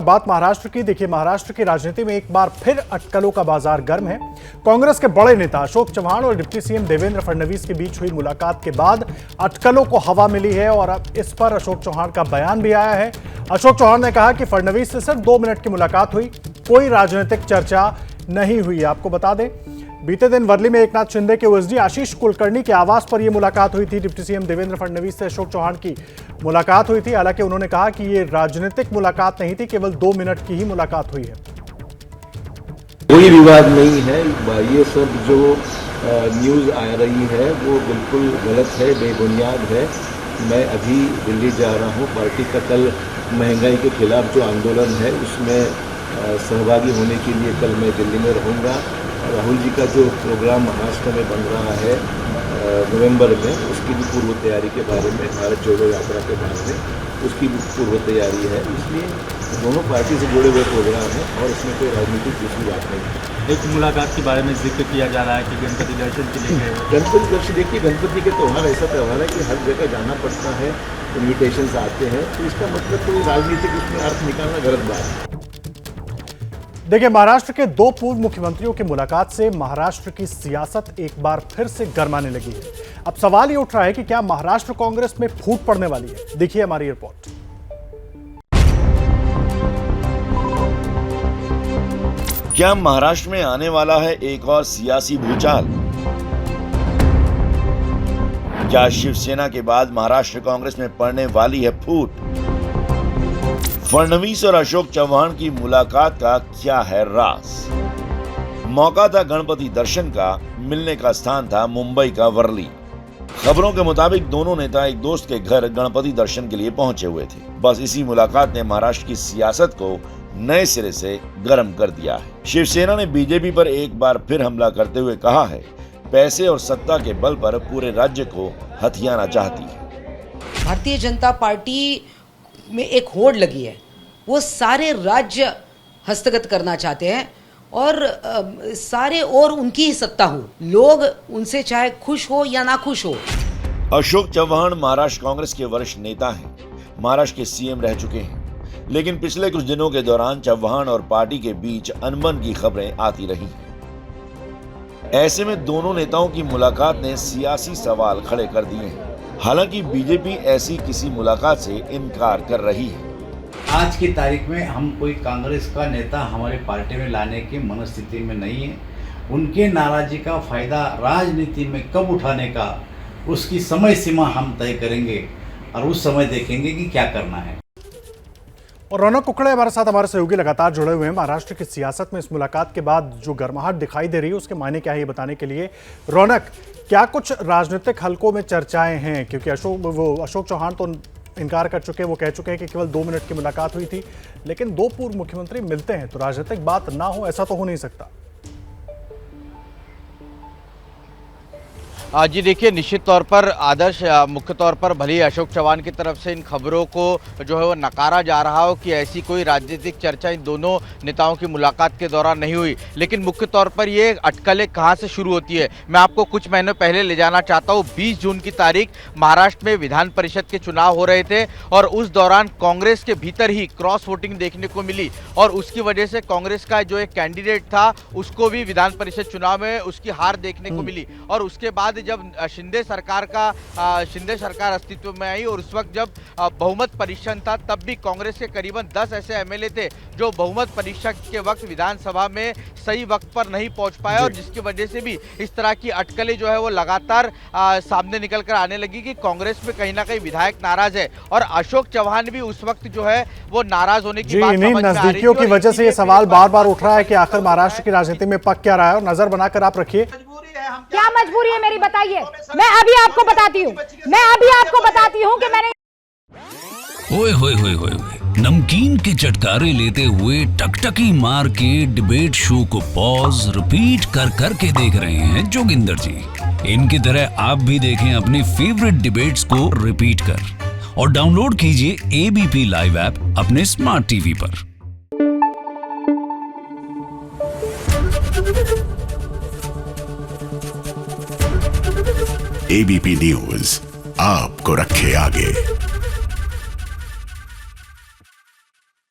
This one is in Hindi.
बात महाराष्ट्र की। देखिए, महाराष्ट्र की राजनीति में एक बार फिर अटकलों का बाजार गर्म है। कांग्रेस के बड़े नेता अशोक चव्हाण और डिप्टी सीएम देवेंद्र फडणवीस के बीच हुई मुलाकात के बाद अटकलों को हवा मिली है और अब इस पर अशोक चव्हाण का बयान भी आया है। अशोक चव्हाण ने कहा कि फडणवीस से सिर्फ 2 मिनट की मुलाकात हुई, कोई राजनीतिक चर्चा नहीं हुई। आपको बता दें, बीते दिन वर्ली में एकनाथ शिंदे के ओएसडी आशीष कुलकर्णी के आवास पर यह मुलाकात हुई थी। डिप्टी सीएम देवेंद्र फडणवीस से अशोक चव्हाण की मुलाकात हुई थी। हालांकि उन्होंने कहा कि ये राजनीतिक मुलाकात नहीं थी, केवल 2 मिनट की ही मुलाकात हुई है। कोई विवाद नहीं है। ये सब जो न्यूज़ आ रही है वो बिल्कुल गलत है, बेबुनियाद है। मैं अभी दिल्ली जा रहा हूँ। पार्टी का कल महंगाई के खिलाफ जो आंदोलन है उसमें सहभागी होने के लिए कल मैं दिल्ली में रहूँगा। राहुल जी का जो प्रोग्राम महाराष्ट्र में बन रहा है नवंबर में, उसकी भी पूर्व तैयारी के बारे में, भारत जोड़ो यात्रा के बारे में उसकी भी पूर्व तैयारी है। इसलिए दोनों पार्टी से जुड़े हुए प्रोग्राम है और इसमें कोई राजनीतिक दूसरी बात नहीं है। एक मुलाकात के बारे में जिक्र किया जा रहा है कि गणपति दर्शन के लिए गणपति दर्शन, देखिए गणपति के त्यौहार ऐसा त्यौहार है कि हर जगह जाना पड़ता है, इन्विटेशंस आते हैं, तो इसका मतलब कोई राजनीतिक उसमें अर्थ निकालना गलत बात है। देखिए, महाराष्ट्र के 2 पूर्व मुख्यमंत्रियों की मुलाकात से महाराष्ट्र की सियासत एक बार फिर से गर्माने लगी है। अब सवाल ये उठ रहा है कि क्या महाराष्ट्र कांग्रेस में फूट पड़ने वाली है। देखिए हमारी रिपोर्ट। क्या महाराष्ट्र में आने वाला है एक और सियासी भूचाल? क्या शिवसेना के बाद महाराष्ट्र कांग्रेस में पड़ने वाली है फूट? फडणवीस और अशोक चव्हाण की मुलाकात का क्या है राज? मौका था गणपति दर्शन का, मिलने का स्थान था मुंबई का वर्ली। खबरों के मुताबिक दोनों नेता एक दोस्त के घर गणपति दर्शन के लिए पहुंचे हुए थे। बस इसी मुलाकात ने महाराष्ट्र की सियासत को नए सिरे से गर्म कर दिया है। शिवसेना ने बीजेपी पर एक बार फिर हमला करते हुए कहा है, पैसे और सत्ता के बल पर पूरे राज्य को हथियाना चाहती है। भारतीय जनता पार्टी में एक होड़ लगी है, वो सारे राज्य हस्तगत करना चाहते हैं और सारे और उनकी ही सत्ता हो, लोग उनसे चाहे खुश हो या ना खुश हो। अशोक चव्हाण महाराष्ट्र कांग्रेस के वरिष्ठ नेता हैं, महाराष्ट्र के सीएम रह चुके हैं, लेकिन पिछले कुछ दिनों के दौरान चव्हाण और पार्टी के बीच अनबन की खबरें आती रही हैं। ऐसे में दोनों नेताओं की मुलाकात ने सियासी सवाल खड़े कर दिए हैं। हालांकि बीजेपी ऐसी किसी मुलाकात से इनकार कर रही है। आज की तारीख में हम कोई कांग्रेस का नेता हमारे पार्टी में लाने की मनस्थिति में नहीं है। उनके नाराजगी का फायदा राजनीति में कब उठाने का, उसकी समय सीमा हम तय करेंगे और उस समय देखेंगे कि क्या करना है। और रौनक कुकड़े हमारे साथ, हमारे सहयोगी लगातार जुड़े हुए हैं। महाराष्ट्र की सियासत में इस मुलाकात के बाद जो गर्माहट दिखाई दे रही है उसके मायने क्या है, ये बताने के लिए रौनक, क्या कुछ राजनीतिक हलकों में चर्चाएं हैं? क्योंकि अशोक चव्हाण तो इनकार कर चुके हैं, वो कह चुके हैं कि केवल 2 मिनट की मुलाकात हुई थी, लेकिन 2 पूर्व मुख्यमंत्री मिलते हैं तो राजनीतिक बात ना हो, ऐसा तो हो नहीं सकता। जी देखिए, निश्चित तौर पर आदर्श, मुख्य तौर पर भले ही अशोक चव्हाण की तरफ से इन खबरों को जो है वो नकारा जा रहा हो कि ऐसी कोई राजनीतिक चर्चा इन दोनों नेताओं की मुलाकात के दौरान नहीं हुई, लेकिन मुख्य तौर पर ये अटकलें कहाँ से शुरू होती है, मैं आपको कुछ महीनों पहले ले जाना चाहता हूँ। 20 जून की तारीख महाराष्ट्र में विधान परिषद के चुनाव हो रहे थे और उस दौरान कांग्रेस के भीतर ही क्रॉस वोटिंग देखने को मिली और उसकी वजह से कांग्रेस का जो एक कैंडिडेट था उसको भी विधान परिषद चुनाव में उसकी हार देखने को मिली। और उसके बाद जब शिंदे सरकार अस्तित्व में आई और उस वक्त जब बहुमत परीक्षण था, तब भी कांग्रेस के करीबन 10 ऐसे एमएलए थे जो बहुमत परीक्षण के वक्त विधानसभा में सही वक्त पर नहीं पहुंच पाए और जिसकी वजह से भी इस तरह की अटकलें जो है वो लगातार सामने निकल कर आने लगी कि कांग्रेस में कहीं ना कहीं विधायक नाराज है और अशोक चव्हाण भी उस वक्त जो है वो नाराज होने की बात समझ में आ रही है। नजदीकियों की वजह से ये सवाल बार बार उठ रहा है कि आखिर महाराष्ट्र की राजनीति में पक क्या रहा है, और नजर बनाकर आप रखिए। क्या मजबूरी है मेरी, बताइए। मैं अभी आपको बताती हूँ कि मैंने ओए होए होए होए नमकीन के चटकारे लेते हुए टकटकी मार के डिबेट शो को पॉज रिपीट कर करके देख रहे हैं जोगिंदर जी। इनकी तरह आप भी देखें अपनी फेवरेट डिबेट्स को रिपीट कर और डाउनलोड कीजिए एबीपी लाइव ऐप अपने स्मार्ट टीवी पर। एबीपी न्यूज आपको रखे आगे।